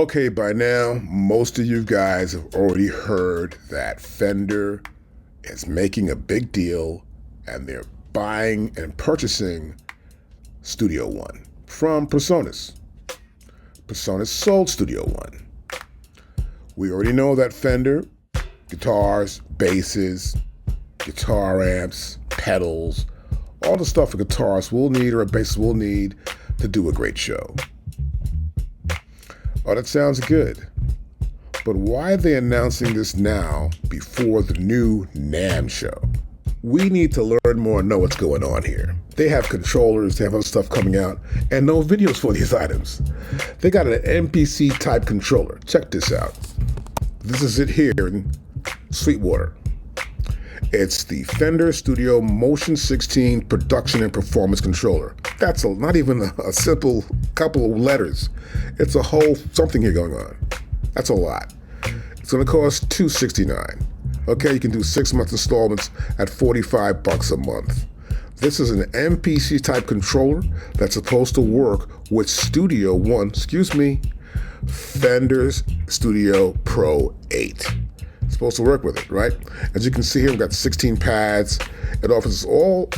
Okay, by now, most of you guys have already heard that Fender is making a big deal and they're buying and purchasing Studio One from PreSonus. PreSonus sold Studio One. We already know that Fender, guitars, basses, guitar amps, pedals, all the stuff a guitarist will need or a bassist will need to do a great show. Oh, that sounds good. But why are they announcing this now before the new Namm show? We need to learn more and know what's going on here. They have controllers, they have other stuff coming out, and no videos for these items. They got an MPC type controller. Check this out. This is it here in Sweetwater. It's the Fender Studio Motion 16 Production and Performance Controller. That's not even a simple couple of letters. It's a whole something here going on. That's a lot. It's going to cost $269. Okay, you can do 6 month installments at $45 a month. This is an MPC type controller that's supposed to work with Studio One, Fender's Studio Pro 8. Supposed to work with it, right? As you can see here, we've got 16 pads. It offers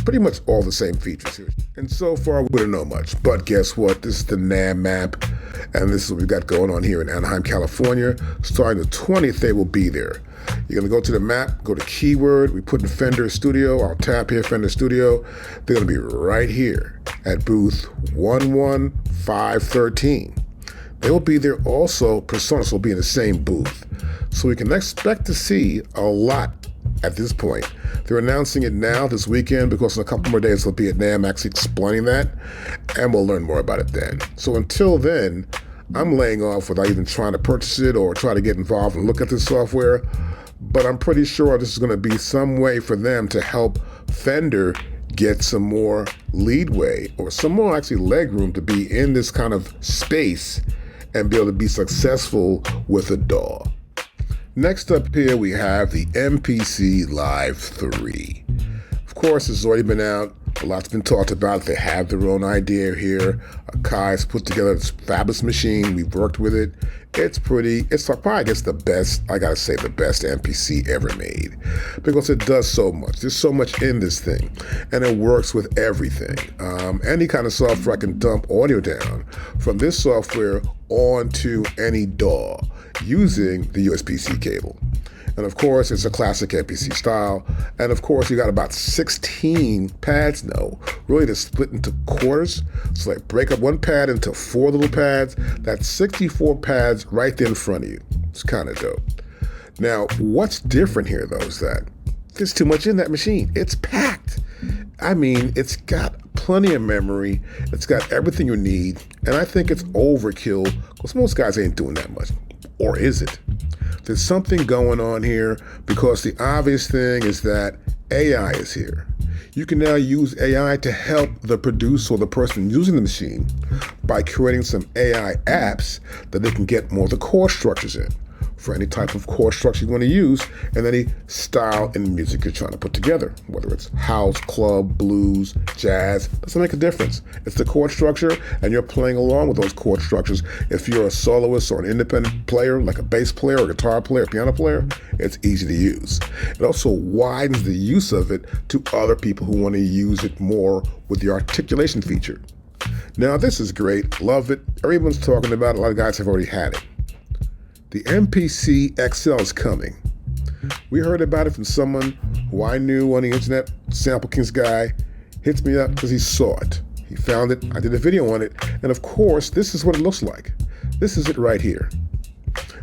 pretty much all the same features here. And so far, we don't know much. But guess what? This is the Namm map, and this is what we've got going on here in Anaheim, California. Starting the 20th, they will be there. You're gonna go to the map, go to keyword. We put in Fender Studio. I'll tap here, Fender Studio. They're gonna be right here at booth 11513. They will be there also. PreSonus will be in the same booth. So we can expect to see a lot at this point. They're announcing it now this weekend because in a couple more days they'll be at Namm actually explaining that, and we'll learn more about it then. So until then, I'm laying off without even trying to purchase it or try to get involved and look at this software, but I'm pretty sure this is going to be some way for them to help Fender get some more leadway or some more actually leg room to be in this kind of space and be able to be successful with a DAW. Next up here, we have the MPC Live 3. Of course, this has already been out. A lot's been talked about. They have their own idea here. Akai's put together this fabulous machine. We've worked with it. It's probably, I guess, the best, I gotta say, the best MPC ever made. Because it does so much. There's so much in this thing. And it works with everything. Any kind of software I can dump audio down from this software onto any DAW using the USB-C cable. And of course, it's a classic MPC style. And of course, you got about 16 pads now, really to split into quarters. So like break up one pad into 4 little pads. That's 64 pads right there in front of you. It's kind of dope. Now, what's different here though is that there's too much in that machine. It's packed. I mean, it's got plenty of memory. It's got everything you need. And I think it's overkill because most guys ain't doing that much. Or is it? There's something going on here because the obvious thing is that AI is here. You can now use AI to help the producer or the person using the machine by creating some AI apps that they can get more of the chord structures in for any type of chord structure you want to use and any style in music you're trying to put together, whether it's house, club, blues, jazz, doesn't make a difference. It's the chord structure and you're playing along with those chord structures. If you're a soloist or an independent player, like a bass player, or guitar player, piano player, it's easy to use. It also widens the use of it to other people who want to use it more with the articulation feature. Now this is great, love it. Everyone's talking about it, a lot of guys have already had it. The MPC XL is coming. We heard about it from someone who I knew on the internet, Sample Kings guy, hits me up because he saw it. He found it, I did a video on it, and of course, this is what it looks like. This is it right here.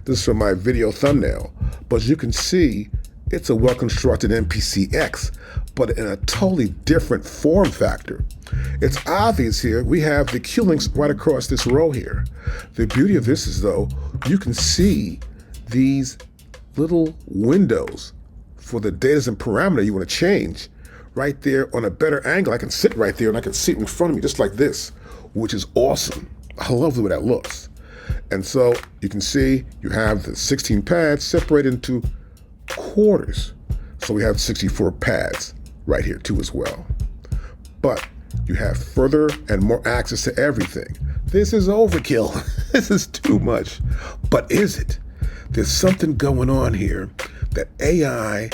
This is from my video thumbnail, but as you can see, it's a well-constructed MPC X, but in a totally different form factor. It's obvious here, we have the Q links right across this row here. The beauty of this is though, you can see these little windows for the data and parameter you want to change right there on a better angle. I can sit right there and I can see it in front of me just like this, which is awesome. I love the way that looks. And so you can see you have the 16 pads separated into quarters. So we have 64 pads right here too as well. But you have further and more access to everything. This is overkill. This is too much. But is it? There's something going on here that AI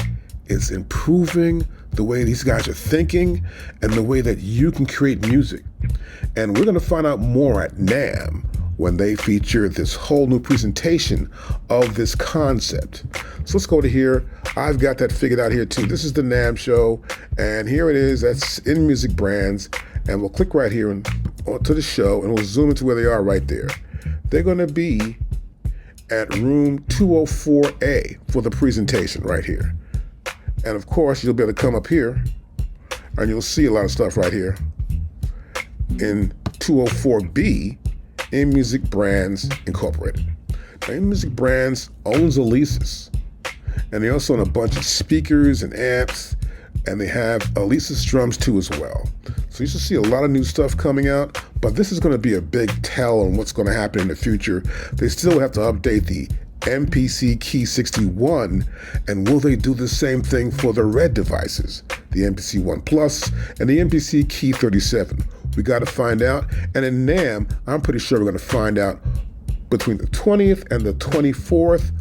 is improving the way these guys are thinking and the way that you can create music. And we're going to find out more at Namm when they feature this whole new presentation of this concept. So let's go to here. I've got that figured out here too. This is the Namm show, and here it is. That's in Music Brands, and we'll click right here to the show, and we'll zoom into where they are right there. They're going to be at room 204A for the presentation right here. And of course, you'll be able to come up here, and you'll see a lot of stuff right here in 204B. In Music Brands Incorporated. Now, In Music Brands owns Alesis, and they also own a bunch of speakers and amps, and they have Alesis drums too as well. So you should see a lot of new stuff coming out, but this is going to be a big tell on what's going to happen in the future. They still have to update the MPC Key 61, and will they do the same thing for the red devices, the MPC 1 Plus and the MPC Key 37? We got to find out. And in Namm, I'm pretty sure we're going to find out between the 20th and the 24th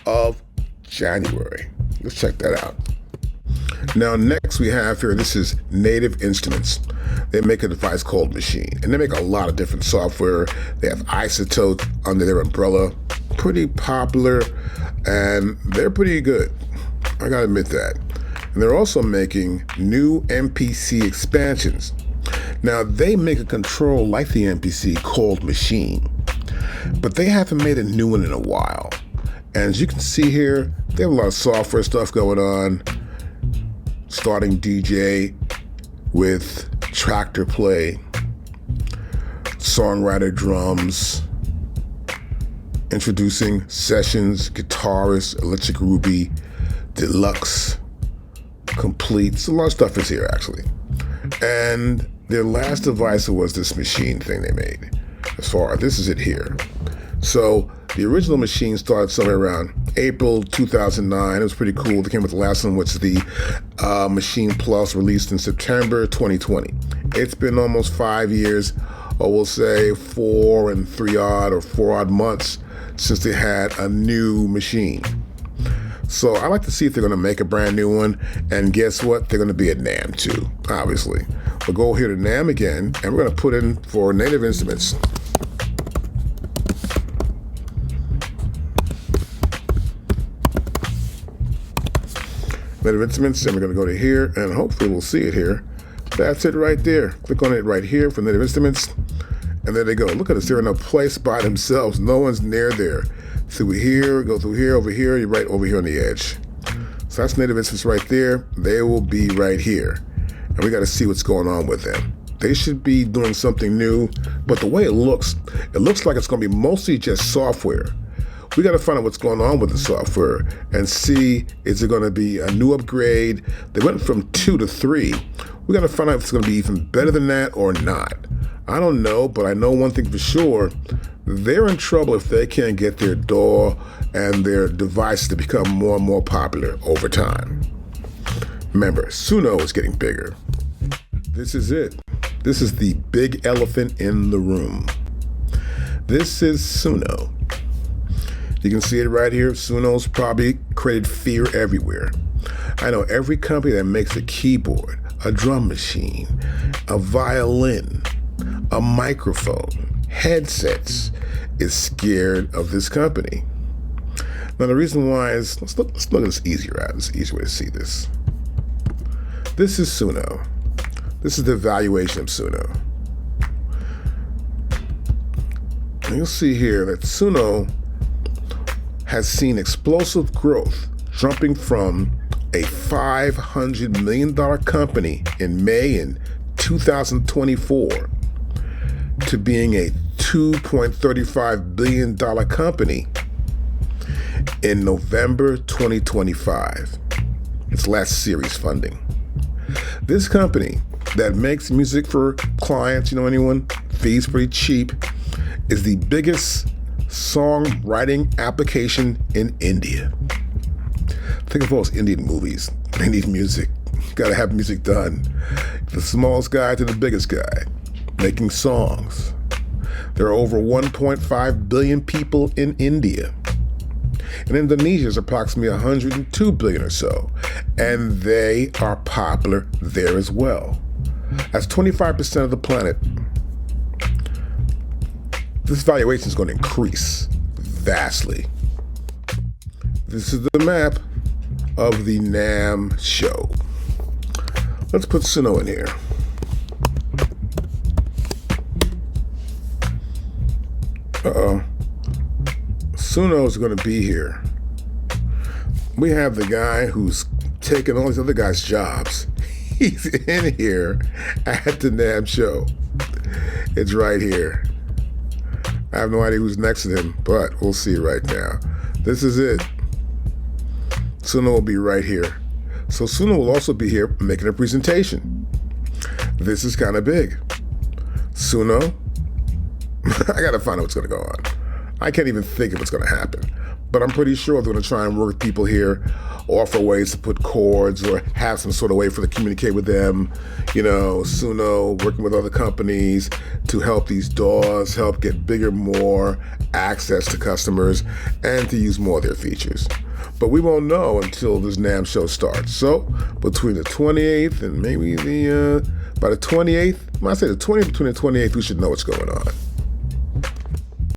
of January. Let's check that out. Now, next we have here, this is Native Instruments. They make a device called Maschine, and they make a lot of different software. They have Isotope under their umbrella, pretty popular, and they're pretty good. I got to admit that. And they're also making new MPC expansions. Now, they make a control like the MPC called Maschine, but they haven't made a new one in a while. And as you can see here, they have a lot of software stuff going on, starting DJ with tractor play, songwriter drums, introducing sessions, guitarist, electric ruby, deluxe, complete. So a lot of stuff is here actually. And their last device was this Maschine thing they made. This is it here. So the original Maschine started somewhere around April 2009. It was pretty cool. They came with the last one, which is the Maschine Plus, released in September 2020. It's been almost 5 years, or we'll say 4 odd months since they had a new Maschine. So I like to see if they're going to make a brand new one. And guess what? They're going to be at Namm too, obviously. We'll go here to Namm again, and we're going to put in for Native Instruments. Native Instruments, and we're going to go to here, and hopefully we'll see it here. That's it right there. Click on it right here for Native Instruments, and there they go. Look at this. They're in a place by themselves. No one's near there. So we here, go through here, over here, you're right over here on the edge. So that's Native Instruments right there. They will be right here. And we got to see what's going on with them. They should be doing something new, but the way it looks like it's going to be mostly just software. We got to find out what's going on with the software and see, is it going to be a new upgrade? They went from 2 to 3. We got to find out if it's going to be even better than that or not. I don't know, but I know one thing for sure. They're in trouble if they can't get their DAW and their devices to become more and more popular over time. Remember, Suno is getting bigger. This is it. This is the big elephant in the room. This is Suno. You can see it right here. Suno's probably created fear everywhere. I know every company that makes a keyboard, a drum machine, a violin, a microphone, headsets, is scared of this company. Now the reason why is, let's look at this easier out. It's an easier way to see this. This is Suno. This is the evaluation of Suno. And you'll see here that Suno has seen explosive growth, jumping from a $500 million company in May in 2024 to being a $2.35 billion company in November 2025. Its last series funding. This company that makes music for clients, you know anyone, fees pretty cheap, is the biggest songwriting application in India. Think of all those Indian movies. They need music. Gotta have music done. The smallest guy to the biggest guy, making songs. There are over 1.5 billion people in India. And Indonesia is approximately 102 billion or so, and they are popular there as well. That's 25% of the planet. This valuation is going to increase vastly. This is the map of the Namm show. Let's put Suno in here. Suno is going to be here. We have the guy who's taking all these other guys' jobs. He's in here at the Namm show. It's right here. I have no idea who's next to him, but we'll see right now. This is it. Suno will be right here. So Suno will also be here making a presentation. This is kind of big. Suno, I gotta find out what's gonna go on. I can't even think of what's gonna happen, but I'm pretty sure they're gonna try and work with people here, offer ways to put chords or have some sort of way for them to communicate with them. You know, Suno working with other companies to help these DAWs help get bigger, more access to customers and to use more of their features. But we won't know until this Namm show starts. So between the 28th and maybe by the 28th, when I say the 20th, between the 28th, we should know what's going on.